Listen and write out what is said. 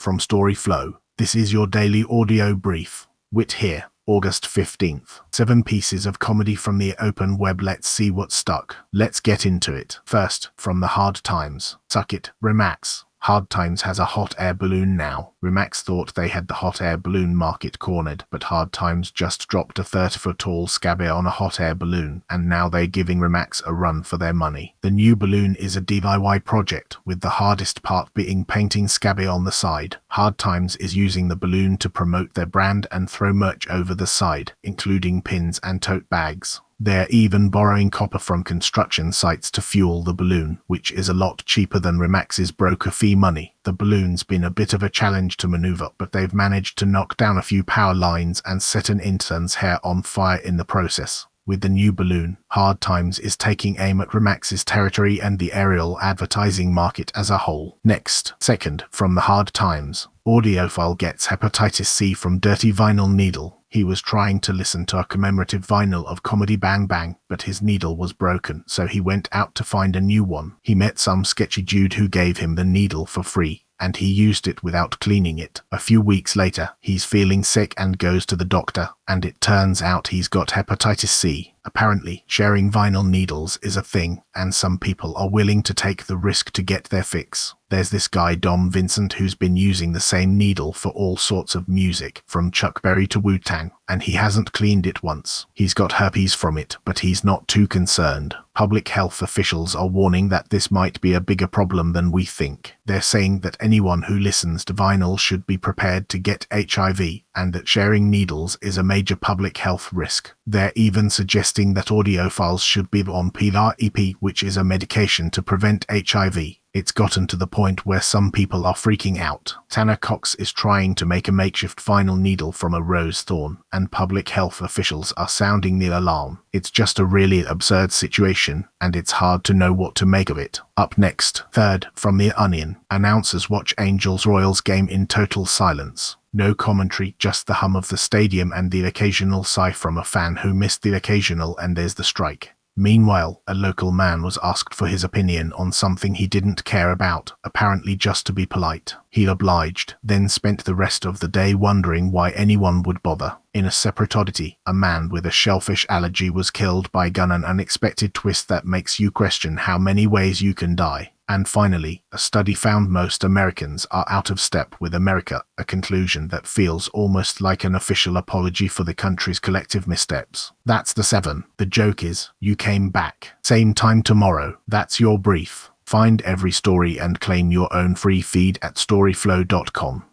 from storyflo. This is your daily audio brief. Wit here, August 15th. 7 pieces of comedy from the open web. Let's see what stuck. Let's get into it. First, from the Hard Times. Suck it, Remax. Hard Times has a hot air balloon now. Remax thought they had the hot air balloon market cornered, but Hard Times just dropped a 30-foot-tall scabby on a hot air balloon, and now they're giving Remax a run for their money. The new balloon is a DIY project, with the hardest part being painting scabby on the side. Hard Times is using the balloon to promote their brand and throw merch over the side, including pins and tote bags. They're even borrowing copper from construction sites to fuel the balloon, which is a lot cheaper than Remax's broker fee money. The balloon's been a bit of a challenge to maneuver, but they've managed to knock down a few power lines and set an intern's hair on fire in the process. With the new balloon, Hard Times is taking aim at Remax's territory and the aerial advertising market as a whole. Next, second, from the Hard Times. Audiophile gets hepatitis C from dirty vinyl needle. He was trying to listen to a commemorative vinyl of Comedy Bang Bang, but his needle was broken, so he went out to find a new one. He met some sketchy dude who gave him the needle for free, and he used it without cleaning it. A few weeks later, he's feeling sick and goes to the doctor, and it turns out he's got hepatitis C. Apparently, sharing vinyl needles is a thing, and some people are willing to take the risk to get their fix. There's this guy Dom Vincent who's been using the same needle for all sorts of music, from Chuck Berry to Wu-Tang, and he hasn't cleaned it once. He's got herpes from it, but he's not too concerned. Public health officials are warning that this might be a bigger problem than we think. They're saying that anyone who listens to vinyl should be prepared to get HIV, and that sharing needles is a major public health risk. They're even suggesting that audiophiles should be on PrEP, which is a medication to prevent HIV. It's gotten to the point where some people are freaking out. Tanner Cox is trying to make a makeshift vinyl needle from a rose thorn, and public health officials are sounding the alarm. It's just a really absurd situation, and it's hard to know what to make of it. Up next, third, from The Onion. Announcers watch Angels-Royals game in total silence. No commentary, just the hum of the stadium and the occasional sigh from a fan who missed the occasional and there's the strike. Meanwhile, a local man was asked for his opinion on something he didn't care about, apparently just to be polite. He obliged, then spent the rest of the day wondering why anyone would bother. In a separate oddity, a man with a shellfish allergy was killed by gun, an unexpected twist that makes you question how many ways you can die. And finally, a study found most Americans are out of step with America, a conclusion that feels almost like an official apology for the country's collective missteps. That's the 7. The joke is, you came back. Same time tomorrow. That's your brief. Find every story and claim your own free feed at storyflo.com.